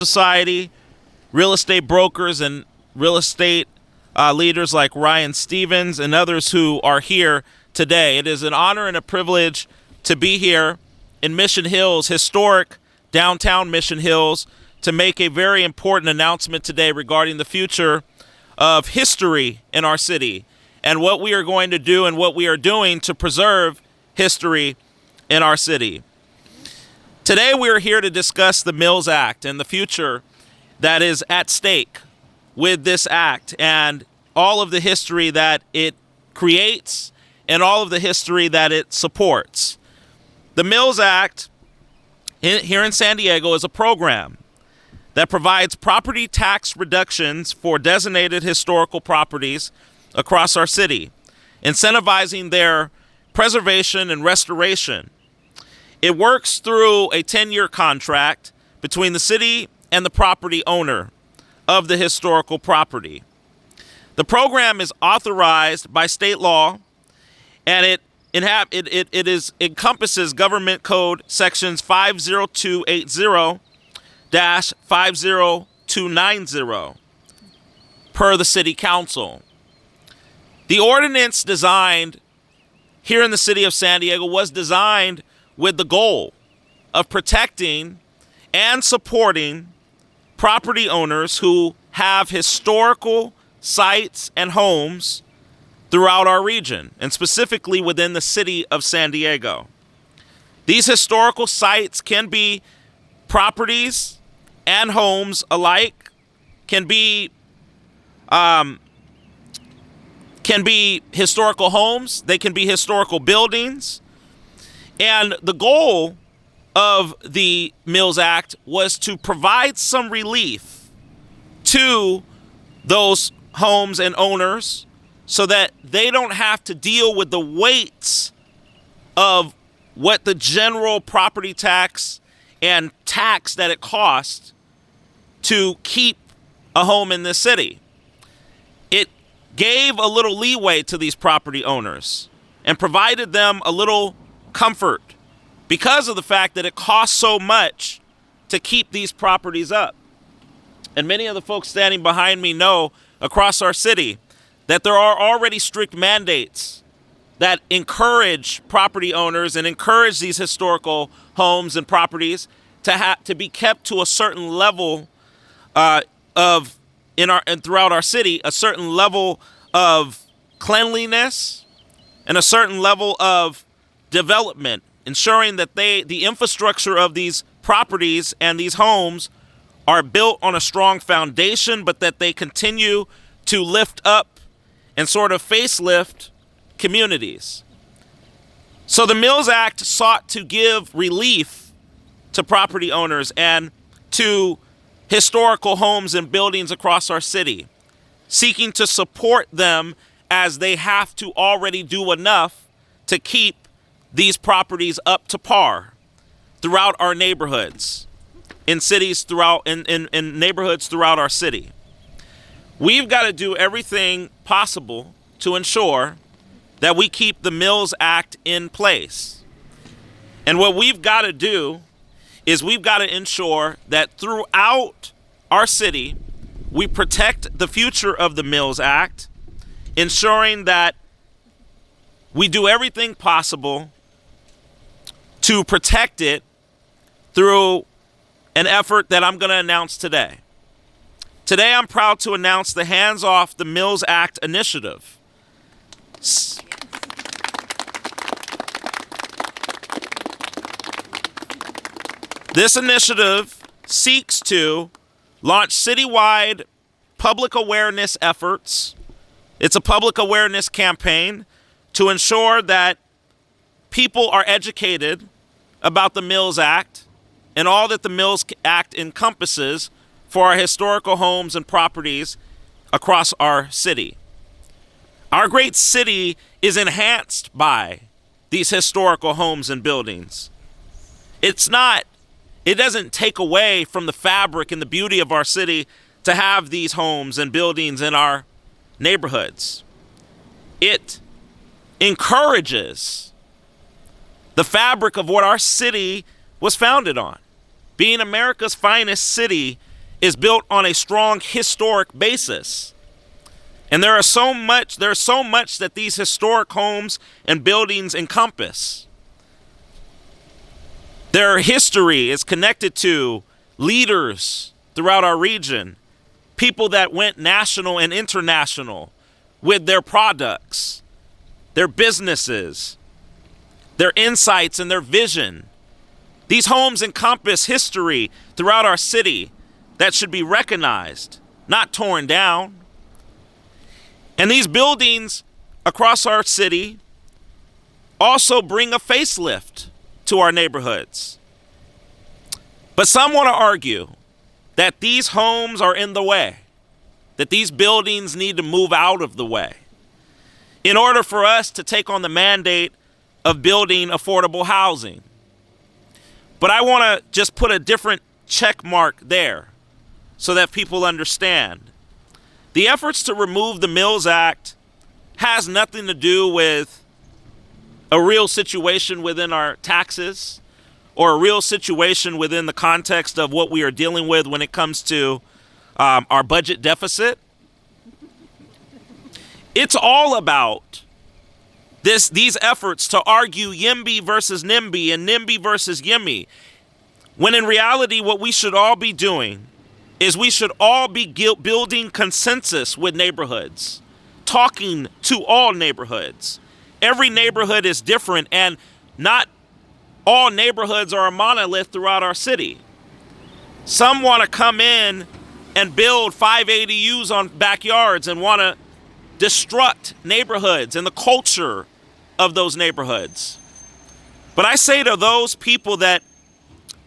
society, real estate brokers, and real estate leaders like Ryan Stevens and others who are here today. It is an honor and a privilege to be here in Mission Hills, historic downtown Mission Hills, to make a very important announcement today regarding the future of history in our city and what we are going to do and what we are doing to preserve history in our city. Today we are here to discuss the Mills Act and the future that is at stake with this act and all of the history that it creates and all of the history that it supports. The Mills Act here in San Diego is a program that provides property tax reductions for designated historical properties across our city, incentivizing their preservation and restoration. It works through a 10-year contract between the city and the property owner of the historical property. The program is authorized by state law, and it encompasses Government Code Sections 50280-50290 per the City Council. The ordinance designed here in the city of San Diego was designed with the goal of protecting and supporting property owners who have historical sites and homes throughout our region, and specifically within the city of San Diego. These historical sites can be properties and homes alike, can be historical homes, they can be historical buildings. And the goal of the Mills Act was to provide some relief to those homes and owners so that they don't have to deal with the weights of what the general property tax and tax that it costs to keep a home in this city. It gave a little leeway to these property owners and provided them a little comfort because of the fact that it costs so much to keep these properties up. And many of the folks standing behind me know across our city that there are already strict mandates that encourage property owners and encourage these historical homes and properties to be kept to a certain level throughout our city, a certain level of cleanliness and a certain level of development, ensuring that the infrastructure of these properties and these homes are built on a strong foundation, but that they continue to lift up and sort of facelift communities. So the Mills Act sought to give relief to property owners and to historical homes and buildings across our city, seeking to support them as they have to already do enough to keep these properties up to par throughout our neighborhoods, in cities throughout, in neighborhoods throughout our city. We've got to do everything possible to ensure that we keep the Mills Act in place. And what we've got to do is we've got to ensure that throughout our city, we protect the future of the Mills Act, ensuring that we do everything possible to protect it through an effort that I'm going to announce today. Today, I'm proud to announce the Hands Off the Mills Act initiative. This initiative seeks to launch citywide public awareness efforts. It's a public awareness campaign to ensure that people are educated about the Mills Act and all that the Mills Act encompasses for our historical homes and properties across our city. Our great city is enhanced by these historical homes and buildings. It doesn't take away from the fabric and the beauty of our city to have these homes and buildings in our neighborhoods. It encourages the fabric of what our city was founded on, being America's finest city is built on a strong historic basis. And there's so much that these historic homes and buildings encompass. Their history is connected to leaders throughout our region, people that went national and international with their products, their businesses, their insights, and their vision. These homes encompass history throughout our city that should be recognized, not torn down. And these buildings across our city also bring a facelift to our neighborhoods. But some want to argue that these homes are in the way, that these buildings need to move out of the way in order for us to take on the mandate of building affordable housing. But I want to just put a different check mark there so that people understand. The efforts to remove the Mills Act has nothing to do with a real situation within our taxes or a real situation within the context of what we are dealing with when it comes to our budget deficit. It's all about these efforts to argue YIMBY versus NIMBY and NIMBY versus YIMBY, when in reality what we should all be doing is we should all be building consensus with neighborhoods, talking to all neighborhoods. Every neighborhood is different, and not all neighborhoods are a monolith throughout our city. Some want to come in and build 5 ADUs on backyards and want to destruct neighborhoods and the culture of those neighborhoods. But I say to those people that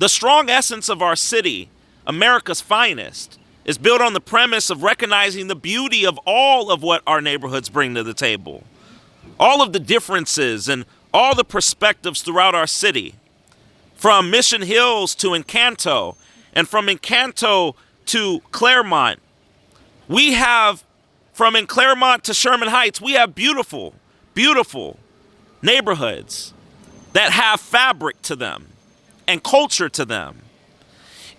the strong essence of our city, America's finest, is built on the premise of recognizing the beauty of all of what our neighborhoods bring to the table. All of the differences and all the perspectives throughout our city, from Mission Hills to Encanto, and from Encanto to Claremont. We have, from in Claremont to Sherman Heights, we have beautiful, beautiful neighborhoods that have fabric to them and culture to them.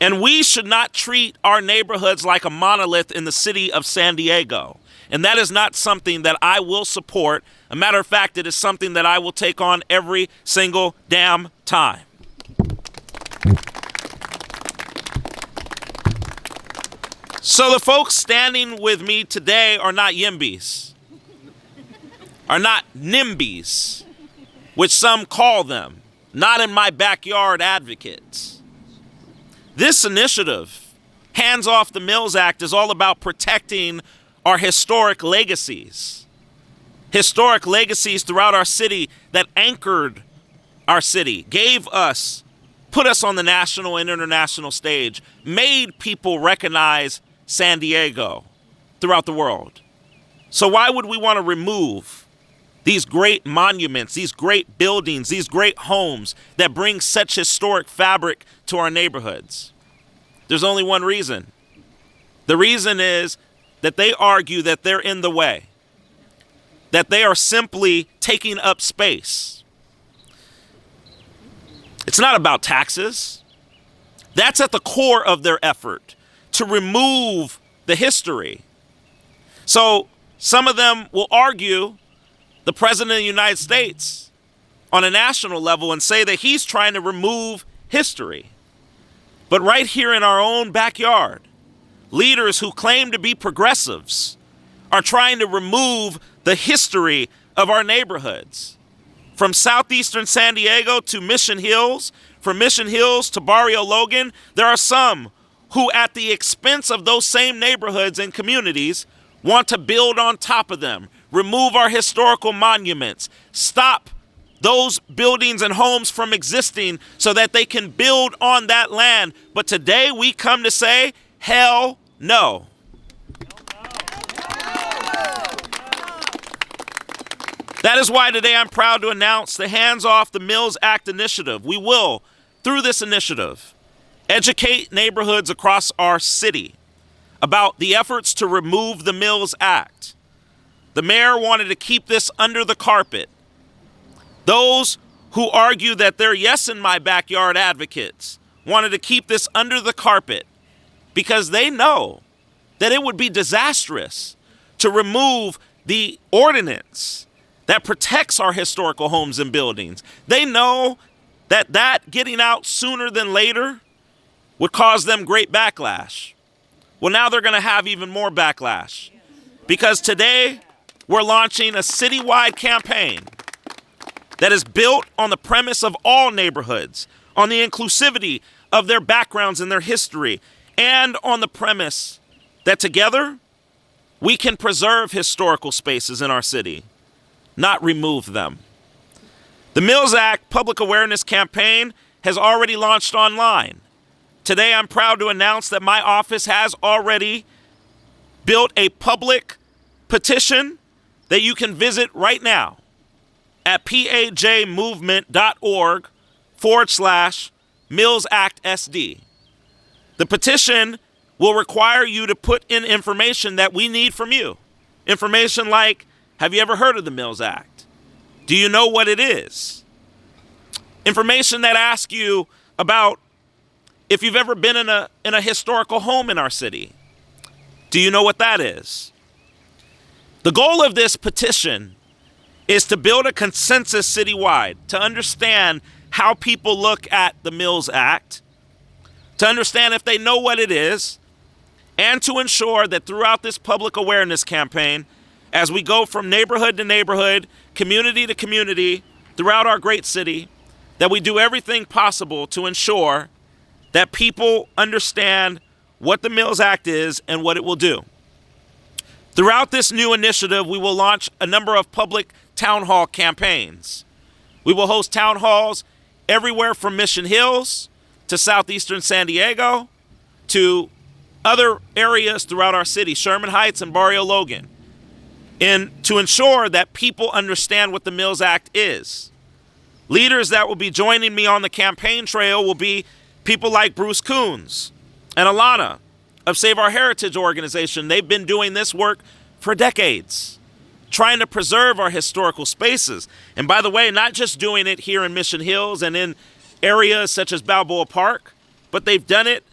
And we should not treat our neighborhoods like a monolith in the city of San Diego. And that is not something that I will support. A matter of fact, it is something that I will take on every single damn time. So the folks standing with me today are not YIMBYs, are not NIMBYs, which some call them, not in my backyard advocates. This initiative, Hands Off the Mills Act, is all about protecting our historic legacies throughout our city that anchored our city, put us on the national and international stage, made people recognize San Diego throughout the world. So why would we want to remove these great monuments, these great buildings, these great homes that bring such historic fabric to our neighborhoods? There's only one reason. The reason is that they argue that they're in the way, that they are simply taking up space. It's not about taxes. That's at the core of their effort, to remove the history. So some of them will argue the President of the United States on a national level and say that he's trying to remove history. But right here in our own backyard, leaders who claim to be progressives are trying to remove the history of our neighborhoods. From southeastern San Diego to Mission Hills, from Mission Hills to Barrio Logan, there are some who, at the expense of those same neighborhoods and communities, want to build on top of them, remove our historical monuments, stop those buildings and homes from existing so that they can build on that land. But today we come to say, hell no. That is why today I'm proud to announce the Hands Off the Mills Act initiative. We will, through this initiative, educate neighborhoods across our city about the efforts to remove the Mills Act. The mayor wanted to keep this under the carpet. Those who argue that they're yes in my backyard advocates wanted to keep this under the carpet. because they know that it would be disastrous to remove the ordinance that protects our historical homes and buildings. They know that getting out sooner than later would cause them great backlash. Well, now they're going to have even more backlash, because today we're launching a citywide campaign that is built on the premise of all neighborhoods, on the inclusivity of their backgrounds and their history, and on the premise that together we can preserve historical spaces in our city, not remove them. The Mills Act Public Awareness Campaign has already launched online. Today, I'm proud to announce that my office has already built a public petition that you can visit right now at pajmovement.org/Mills Act SD. The petition will require you to put in information that we need from you. Information like, have you ever heard of the Mills Act? Do you know what it is? Information that asks you about if you've ever been in a historical home in our city. Do you know what that is? The goal of this petition is to build a consensus citywide, to understand how people look at the Mills Act, to understand if they know what it is, and to ensure that throughout this public awareness campaign, as we go from neighborhood to neighborhood, community to community, throughout our great city, that we do everything possible to ensure that people understand what the Mills Act is and what it will do. Throughout this new initiative, we will launch a number of public town hall campaigns. We will host town halls everywhere from Mission Hills to southeastern San Diego to other areas throughout our city, Sherman Heights and Barrio Logan, and to ensure that people understand what the Mills Act is. Leaders that will be joining me on the campaign trail will be people like Bruce Coons and Alana of Save Our Heritage organization. They've been doing this work for decades, trying to preserve our historical spaces. And by the way, not just doing it here in Mission Hills and in areas such as Balboa Park, but they've done it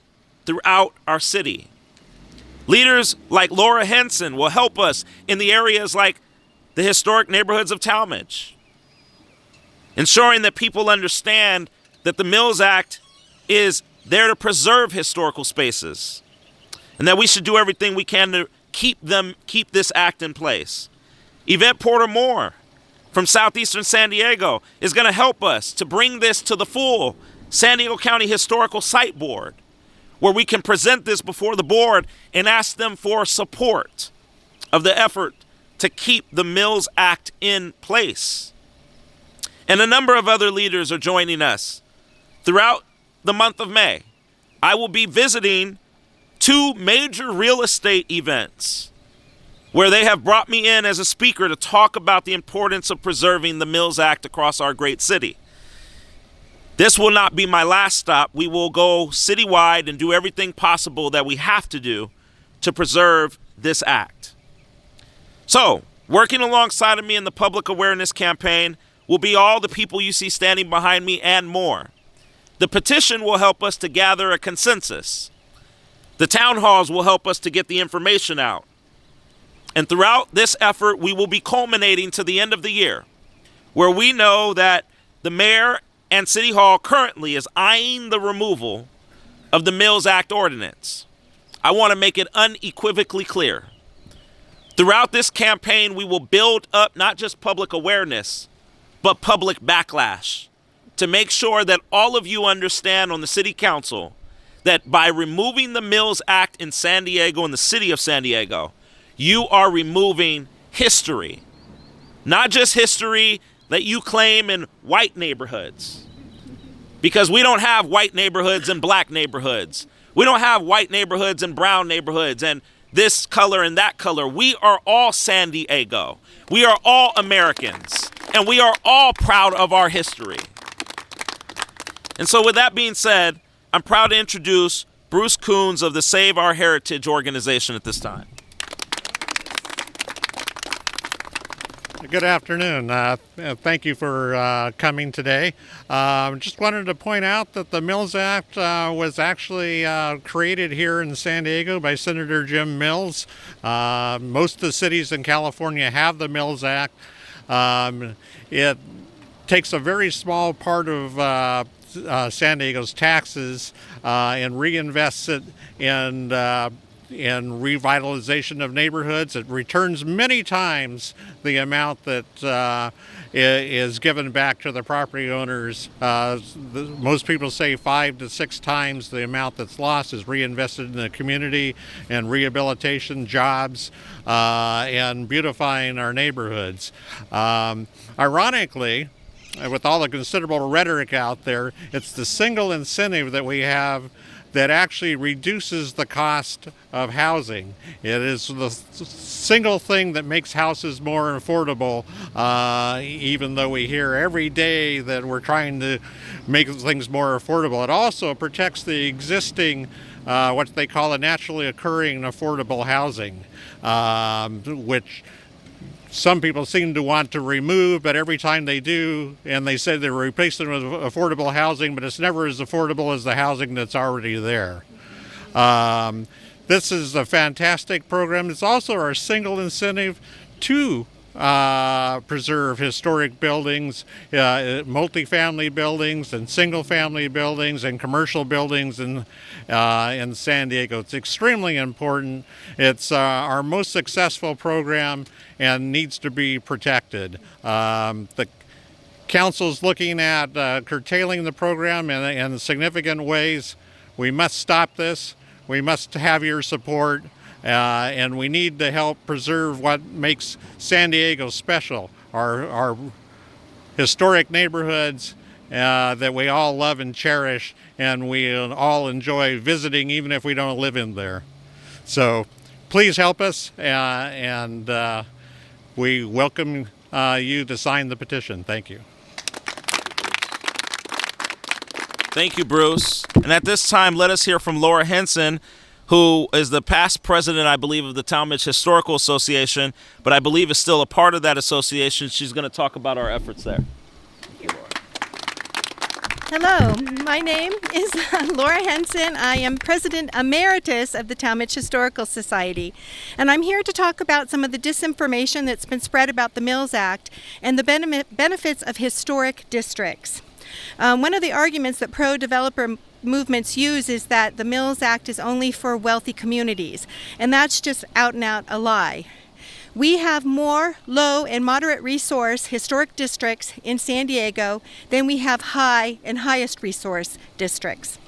throughout our city. Leaders like Laura Henson will help us in the areas like the historic neighborhoods of Talmadge, ensuring that people understand that the Mills Act is there to preserve historical spaces and that we should do everything we can to keep this act in place. Yvette Porter Moore from southeastern San Diego is going to help us to bring this to the full San Diego County Historical Site Board, where we can present this before the board and ask them for support of the effort to keep the Mills Act in place. And a number of other leaders are joining us. Throughout the month of May, I will be visiting 2 major real estate events where they have brought me in as a speaker to talk about the importance of preserving the Mills Act across our great city. This will not be my last stop. We will go citywide and do everything possible that we have to do to preserve this act. So, working alongside of me in the public awareness campaign will be all the people you see standing behind me and more. The petition will help us to gather a consensus. The town halls will help us to get the information out. And throughout this effort, we will be culminating to the end of the year, where we know that the mayor and City Hall currently is eyeing the removal of the Mills Act ordinance. I want to make it unequivocally clear. Throughout this campaign, we will build up not just public awareness, but public backlash to make sure that all of you understand on the City Council that by removing the Mills Act in San Diego, in the city of San Diego, you are removing history. Not just history that you claim in white neighborhoods. Because we don't have white neighborhoods and black neighborhoods. We don't have white neighborhoods and brown neighborhoods and this color and that color. We are all San Diego. We are all Americans. And we are all proud of our history. And so with that being said, I'm proud to introduce Bruce Coons of the Save Our Heritage organization at this time. Good afternoon. Thank you for coming today. Just wanted to point out that the Mills Act was actually created here in San Diego by Senator Jim Mills. Most of the cities in California have the Mills Act. It takes a very small part of San Diego's taxes and reinvests it in revitalization of neighborhoods. It returns many times the amount that is given back to the property owners. Most people say 5 to 6 times the amount that's lost is reinvested in the community and rehabilitation, jobs, and beautifying our neighborhoods. Ironically, with all the considerable rhetoric out there, it's the single incentive that we have that actually reduces the cost of housing. It is the single thing that makes houses more affordable, even though we hear every day that we're trying to make things more affordable. It also protects the existing, what they call a naturally occurring affordable housing, which some people seem to want to remove, but every time they do, and they say they're replacing it with affordable housing, but it's never as affordable as the housing that's already there. This is a fantastic program. It's also our single incentive to preserve historic buildings, multifamily buildings, and single-family buildings, and commercial buildings in San Diego. It's extremely important. It's our most successful program and needs to be protected. The council's looking at curtailing the program in significant ways. We must stop this. We must have your support. And we need to help preserve what makes San Diego special, our historic neighborhoods that we all love and cherish, and we all enjoy visiting even if we don't live in there. So please help us, and we welcome you to sign the petition. Thank you. Thank you, Bruce. And at this time, let us hear from Laura Henson, who is the past president, I believe, of the Talmadge Historical Association, but I believe is still a part of that association. She's going to talk about our efforts there. Hello, my name is Laura Henson. I am President Emeritus of the Talmadge Historical Society, and I'm here to talk about some of the disinformation that's been spread about the Mills Act and the benefits of historic districts. One of the arguments that pro-developer movements use is that the Mills Act is only for wealthy communities, and that's just out and out a lie. We have more low and moderate resource historic districts in San Diego than we have high and highest resource districts.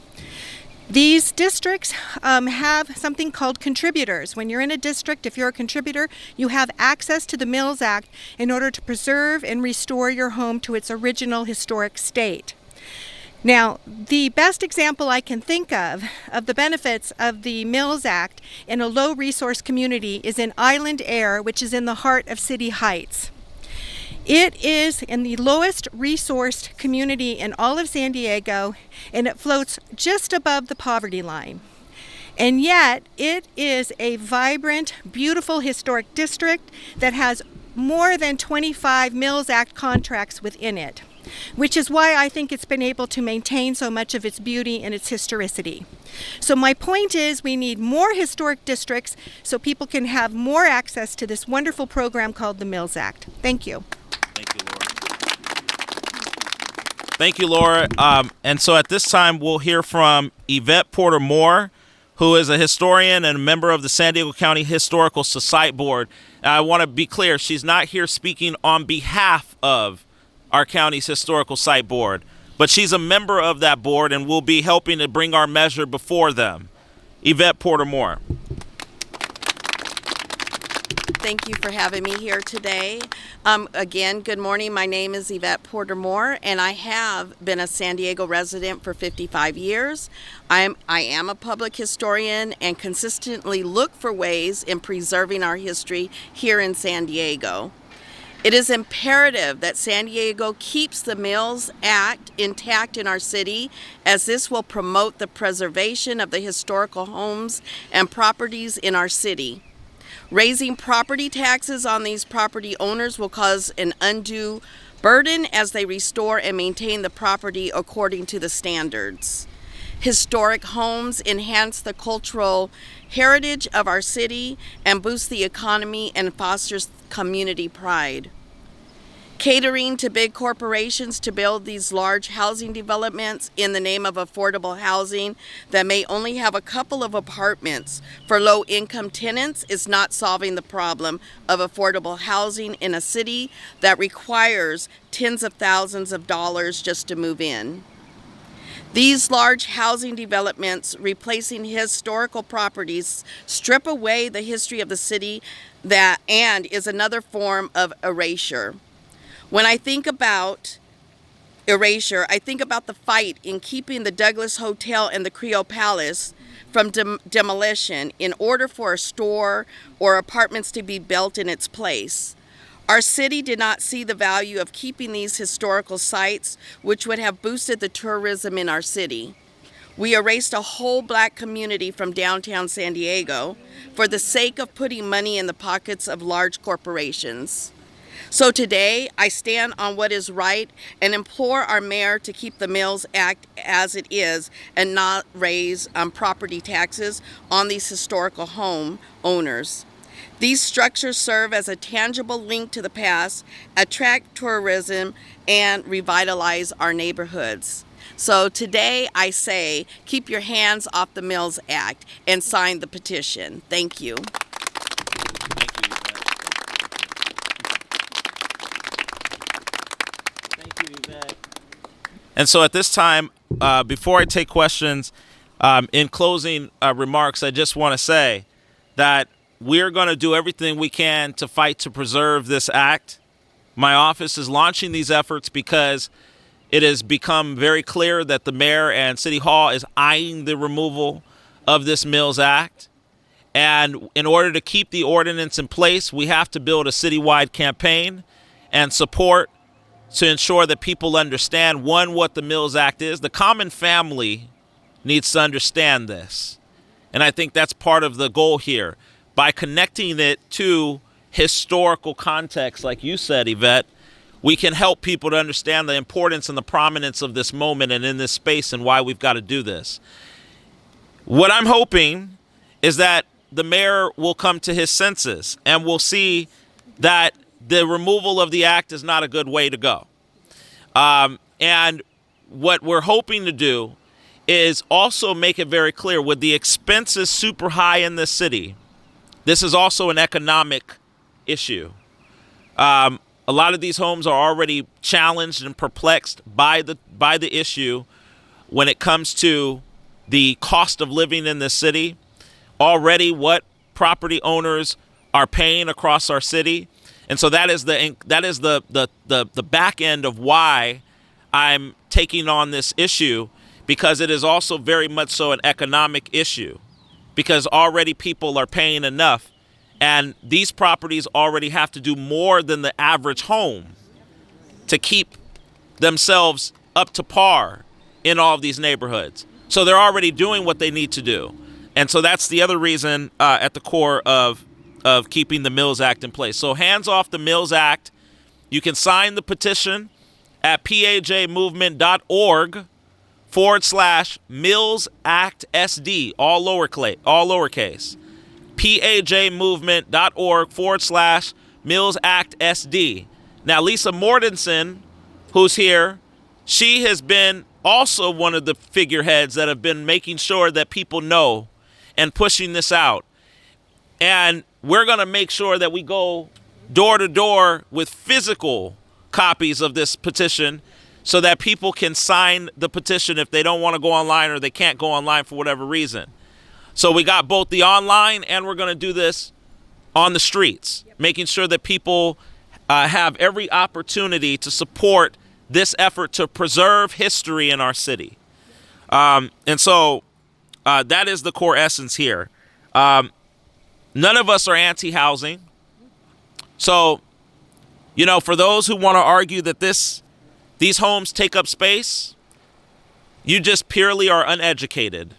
These districts have something called contributors. When you're in a district, if you're a contributor, you have access to the Mills Act in order to preserve and restore your home to its original historic state. Now, the best example I can think of the benefits of the Mills Act in a low-resource community is in Island Air, which is in the heart of City Heights. It is in the lowest resourced community in all of San Diego, and it floats just above the poverty line. And yet, it is a vibrant, beautiful historic district that has more than 25 Mills Act contracts within it, which is why I think it's been able to maintain so much of its beauty and its historicity. So my point is we need more historic districts so people can have more access to this wonderful program called the Mills Act. Thank you. Thank you, Laura. Thank you, Laura. And so at this time, we'll hear from Yvette Porter Moore, who is a historian and a member of the San Diego County Historical Society Board. I want to be clear, she's not here speaking on behalf of our county's Historical Site Board, but she's a member of that board and will be helping to bring our measure before them. Yvette Porter Moore. Thank you for having me here today. Again, good morning. My name is Yvette Porter Moore, and I have been a San Diego resident for 55 years. I am a public historian and consistently look for ways in preserving our history here in San Diego. It is imperative that San Diego keeps the Mills Act intact in our city, as this will promote the preservation of the historical homes and properties in our city. Raising property taxes on these property owners will cause an undue burden as they restore and maintain the property according to the standards. Historic homes enhance the cultural heritage of our city and boost the economy and fosters community pride. Catering to big corporations to build these large housing developments in the name of affordable housing that may only have a couple of apartments for low-income tenants is not solving the problem of affordable housing in a city that requires tens of thousands of dollars just to move in. These large housing developments replacing historical properties strip away the history of the city and is another form of erasure. When I think about erasure, I think about the fight in keeping the Douglas Hotel and the Creole Palace from demolition in order for a store or apartments to be built in its place. Our city did not see the value of keeping these historical sites, which would have boosted the tourism in our city. We erased a whole Black community from downtown San Diego for the sake of putting money in the pockets of large corporations. So today, I stand on what is right and implore our mayor to keep the Mills Act as it is and not raise property taxes on these historical home owners. These structures serve as a tangible link to the past, attract tourism, and revitalize our neighborhoods. So today I say, keep your hands off the Mills Act and sign the petition. Thank you. And so at this time, before I take questions, in closing remarks, I just want to say that we're going to do everything we can to fight to preserve this act. My office is launching these efforts because it has become very clear that the mayor and City Hall is eyeing the removal of this Mills Act. And in order to keep the ordinance in place, we have to build a citywide campaign and support to ensure that people understand, one, what the Mills Act is. The common family needs to understand this. And I think that's part of the goal here. By connecting it to historical context, like you said, Yvette, we can help people to understand the importance and the prominence of this moment and in this space and why we've got to do this. What I'm hoping is that the mayor will come to his senses and will see that the removal of the act is not a good way to go. And what we're hoping to do is also make it very clear, with the expenses super high in this city, this is also an economic issue. A lot of these homes are already challenged and perplexed by the issue when it comes to the cost of living in this city. Already what property owners are paying across our city. And so that is the back end of why I'm taking on this issue, because it is also very much so an economic issue, because already people are paying enough, and these properties already have to do more than the average home to keep themselves up to par in all of these neighborhoods. So they're already doing what they need to do. And so that's the other reason at the core of keeping the Mills Act in place. So hands off the Mills Act. You can sign the petition at pajmovement.org/Mills Act SD, all lowercase. pajmovement.org/Mills Act SD. Now, Lisa Mortensen, who's here, she has been also one of the figureheads that have been making sure that people know and pushing this out. And we're going to make sure that we go door to door with physical copies of this petition so that people can sign the petition if they don't want to go online or they can't go online for whatever reason. So we got both the online, and we're going to do this on the streets, making sure that people have every opportunity to support this effort to preserve history in our city. And so that is the core essence here. None of us are anti-housing. So, you know, for those who want to argue that these homes take up space, you just purely are uneducated.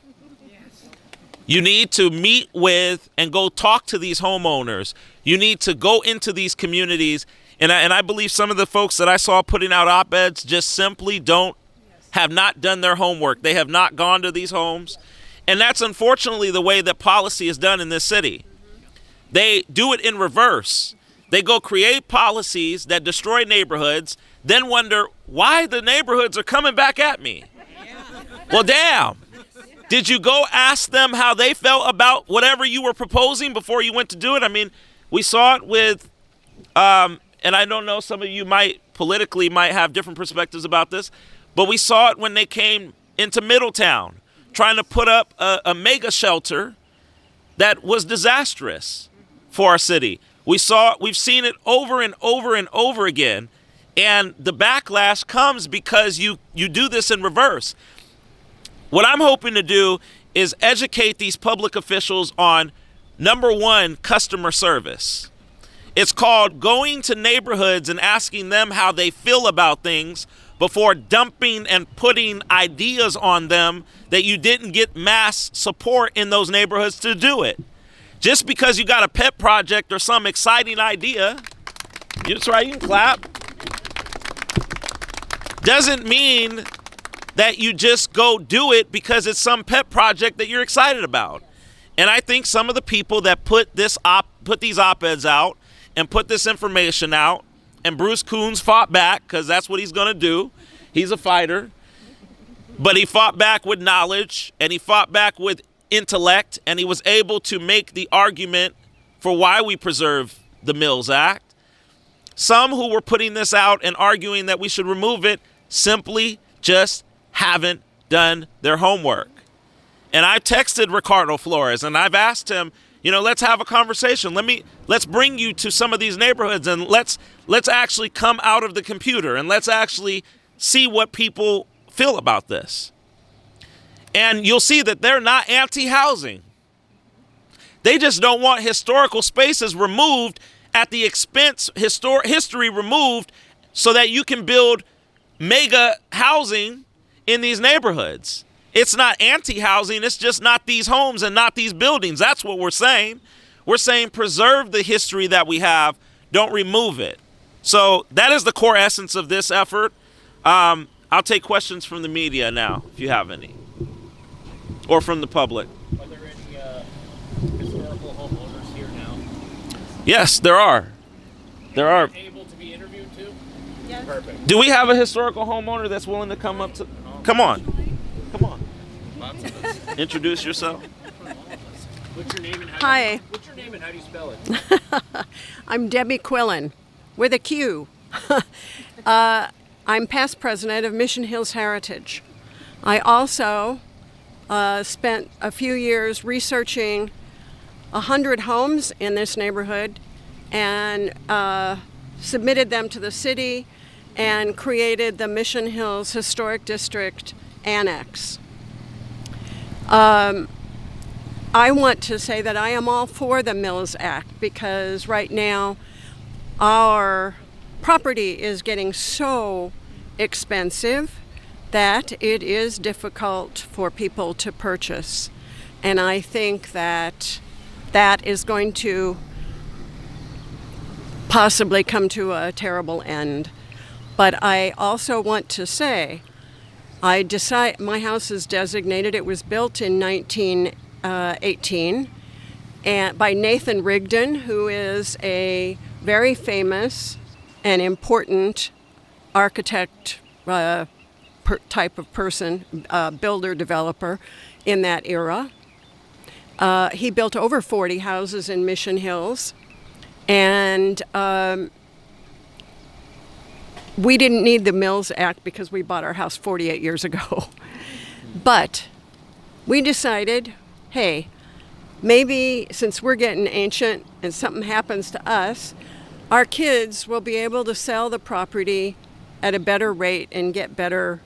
You need to meet with and go talk to these homeowners. You need to go into these communities. And I believe some of the folks that I saw putting out op-eds just simply have not done their homework. They have not gone to these homes. And that's unfortunately the way that policy is done in this city. They do it in reverse. They go create policies that destroy neighborhoods, then wonder why the neighborhoods are coming back at me. Well, damn. Did you go ask them how they felt about whatever you were proposing before you went to do it? I mean, we saw it with, and I don't know, some of you might have different perspectives about this, but we saw it when they came into Middletown, trying to put up a mega shelter that was disastrous for our city. We've seen it over and over and over again, and the backlash comes because you do this in reverse. What I'm hoping to do is educate these public officials on, number one, customer service. It's called going to neighborhoods and asking them how they feel about things before dumping and putting ideas on them that you didn't get mass support in those neighborhoods to do it. Just because you got a pet project or some exciting idea, that's right, you can clap, doesn't mean that you just go do it because it's some pet project that you're excited about. And I think some of the people that put these op-eds out and put this information out, and Bruce Coons fought back because that's what he's going to do. He's a fighter. But he fought back with knowledge, and he fought back with intellect, and he was able to make the argument for why we preserve the Mills Act. Some who were putting this out and arguing that we should remove it simply just haven't done their homework. And I texted Ricardo Flores, and I've asked him, let's have a conversation. Let's bring you to some of these neighborhoods, and let's actually come out of the computer, and let's actually see what people feel about this. And you'll see that they're not anti-housing. They just don't want historical spaces removed at the expense, history removed, so that you can build mega housing in these neighborhoods. It's not anti-housing, it's just not these homes and not these buildings. That's what we're saying. We're saying preserve the history that we have, don't remove it. So that is the core essence of this effort. I'll take questions from the media now, if you have any. Or from the public. Are there any historical homeowners here now? Yes, there are. There are. Able to be interviewed too? Yes. Perfect. Do we have a historical homeowner that's willing to come up to? Come on. Come on. Introduce yourself. What's your name and how Hi. What's your name and how do you spell it? I'm Debbie Quillen with a Q. I'm past president of Mission Hills Heritage. I also spent a few years researching 100 homes in this neighborhood and submitted them to the city and created the Mission Hills Historic District Annex. I want to say that I am all for the Mills Act because right now our property is getting so expensive that it is difficult for people to purchase. And I think that that is going to possibly come to a terrible end. But I also want to say, my house is designated, it was built in 1918 and by Nathan Rigdon, who is a very famous and important architect type of person, builder, developer in that era. He built over 40 houses in Mission Hills, and we didn't need the Mills Act because we bought our house 48 years ago. But we decided, hey, maybe since we're getting ancient and something happens to us, our kids will be able to sell the property at a better rate and get better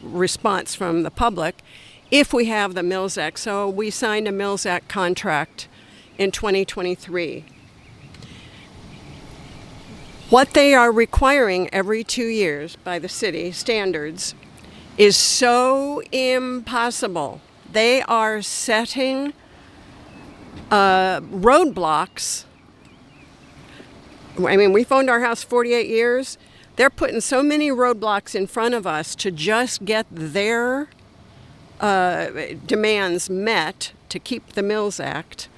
response from the public if we have the Mills Act. So we signed a Mills Act contract in 2023. What they are requiring every 2 years by the city standards is so impossible they are setting roadblocks. I mean, we've owned our house 48 years. They're putting so many roadblocks in front of us to just get their demands met to keep the Mills Act,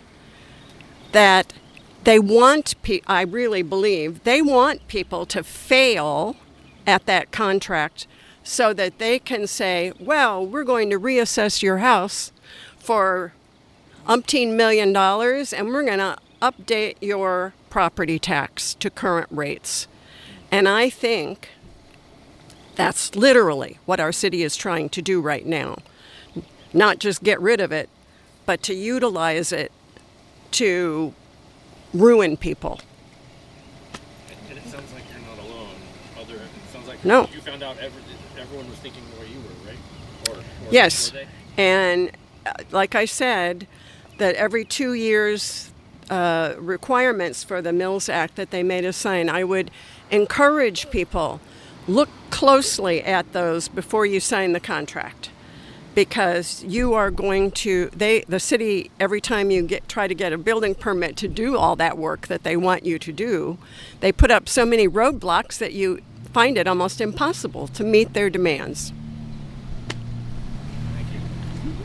that they want, I really believe, they want people to fail at that contract so that they can say, well, we're going to reassess your house for umpteen $1 million and we're going to update your property tax to current rates. And I think that's literally what our city is trying to do right now. Not just get rid of it, but to utilize it to ruin people. And it sounds like you're not alone. It sounds like No. you found out everyone was thinking the way you were, right? Or Yes. were they? And like I said, that every 2 years requirements for the Mills Act that they made us sign, I would encourage people, look closely at those before you sign the contract. Because you are going to, the city, every time you try to get a building permit to do all that work that they want you to do, they put up so many roadblocks that you find it almost impossible to meet their demands.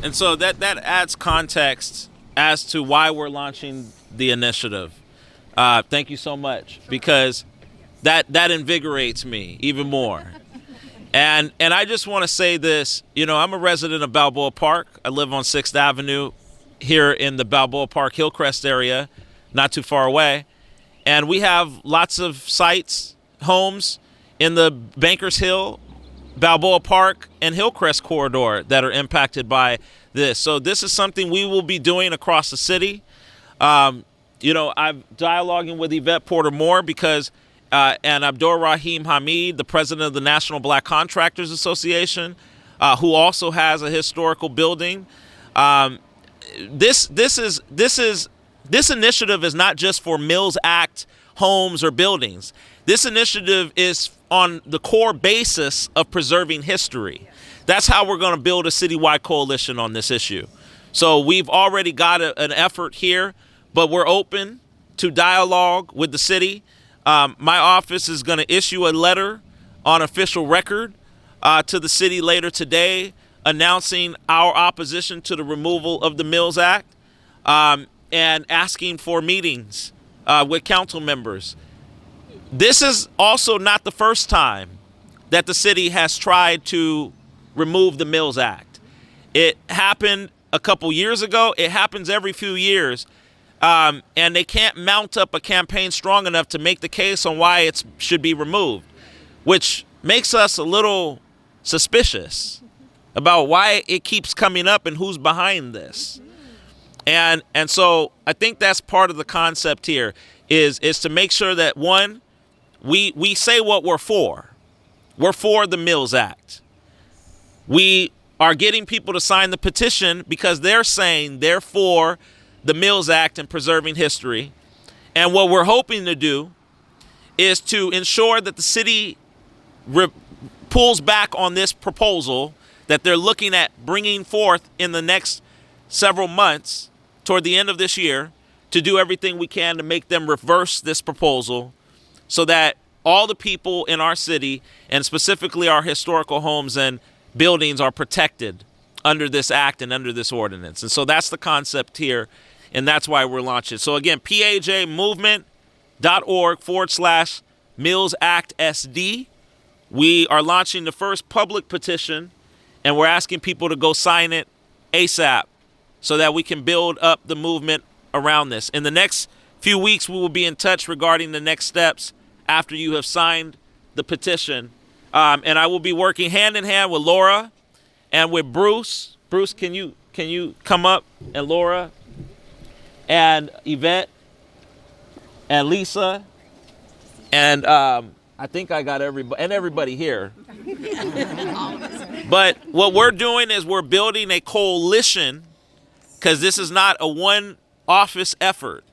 And so that adds context as to why we're launching the initiative. Thank you so much, because that invigorates me even more. And I just want to say this, I'm a resident of Balboa Park. I live on 6th Avenue here in the Balboa Park Hillcrest area, not too far away. And we have lots of sites, homes in the Bankers Hill, Balboa Park, and Hillcrest corridor that are impacted by this. So this is something we will be doing across the city. I'm dialoguing with Yvette Porter Moore because and Abdur Rahim Hamid, the president of the National Black Contractors Association, who also has a historical building. This initiative is not just for Mills Act homes or buildings. This initiative is on the core basis of preserving history. That's how we're going to build a citywide coalition on this issue. So we've already got an effort here, but we're open to dialogue with the city. My office is going to issue a letter on official record to the city later today announcing our opposition to the removal of the Mills Act and asking for meetings with council members. This is also not the first time that the city has tried to remove the Mills Act. It happened a couple years ago. It happens every few years. And they can't mount up a campaign strong enough to make the case on why it should be removed, which makes us a little suspicious about why it keeps coming up and who's behind this. And so I think that's part of the concept here is to make sure that, one, we say what we're for. We're for the Mills Act. We are getting people to sign the petition because they're saying they're for the Mills Act and preserving history. And what we're hoping to do is to ensure that the city pulls back on this proposal that they're looking at bringing forth in the next several months toward the end of this year, to do everything we can to make them reverse this proposal so that all the people in our city, and specifically our historical homes and buildings, are protected under this act and under this ordinance. And so that's the concept here, and that's why we're launching. So again, pajmovement.org/Mills Act SD. We are launching the first public petition, and we're asking people to go sign it ASAP so that we can build up the movement around this. In the next few weeks, we will be in touch regarding the next steps after you have signed the petition. And I will be working hand in hand with Laura and with Bruce. Bruce, can you come up? And Laura and Yvette and Lisa and I think I got everybody here. But what we're doing is we're building a coalition, because this is not a one office effort.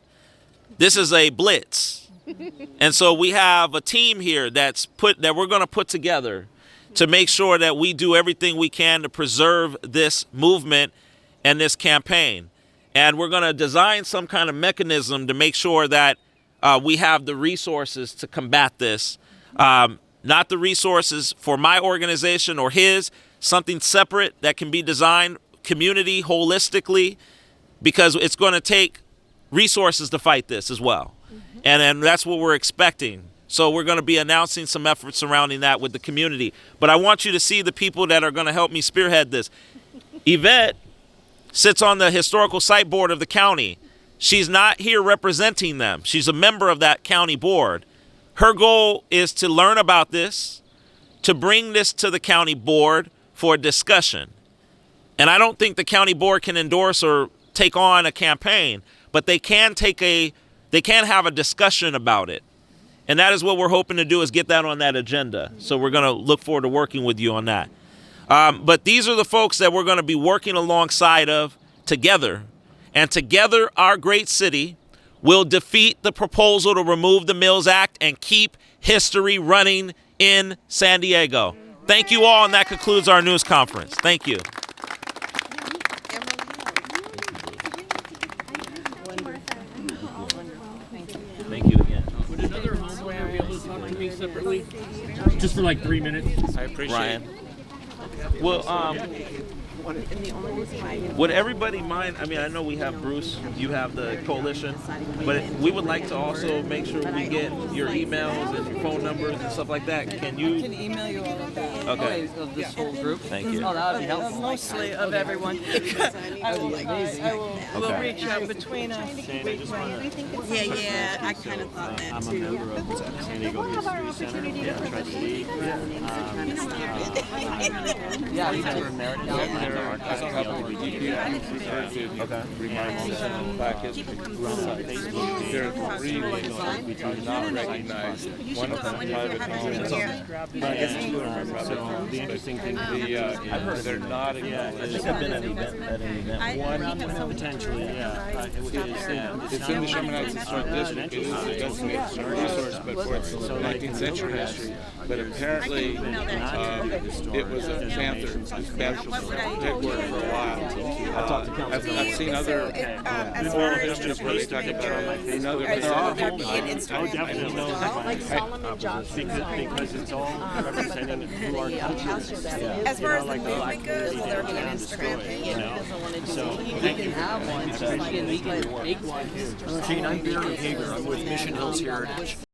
This is a blitz. And so we have a team here that we're going to put together to make sure that we do everything we can to preserve this movement and this campaign. And we're going to design some kind of mechanism to make sure that we have the resources to combat this. Not the resources for my organization or his, something separate that can be designed community holistically, because it's going to take resources to fight this as well. And that's what we're expecting. So we're going to be announcing some efforts surrounding that with the community. But I want you to see the people that are going to help me spearhead this. Yvette sits on the historical site board of the county. She's not here representing them. She's a member of that county board. Her goal is to learn about this, to bring this to the county board for a discussion. And I don't think the county board can endorse or take on a campaign, but they can have a discussion about it. And that is what we're hoping to do, is get that on that agenda. So we're going to look forward to working with you on that. But these are the folks that we're going to be working alongside of together. And together, our great city will defeat the proposal to remove the Mills Act and keep history running in San Diego. Thank you all, and that concludes our news conference. Thank you. Thank you again. Would another homeowner be able to talk to me separately? Just for like 3 minutes? I appreciate Ryan. Well, would everybody mind? I mean, I know we have Bruce, you have the coalition, but we would like to also make sure we get your emails and your phone numbers and stuff like that. Can I can email you all of that. Okay. Of this whole group. Thank you. Oh, that would be helpful. Mostly of everyone. I will reach out between us. Yeah, I kind of thought that I'm a member of the San Diego History Center. Yeah, trustee. Yeah, you too. There are three we do not recognize. One of them private homes. So the interesting thing is they're not I think I've been at an event. one potentially, It's in the Chaminade Historic District. It is a designated resource, but for its 19th century history. But apparently, it was a Panther headquarters for a while. I've seen other oral histories where they talk about another. I would definitely know because it's all representing who our country is. As far as the movement goes, well, they're going to Instagram thing. So thank you. Shane, I'm Barry Hager. I'm with Mission Hills Heritage.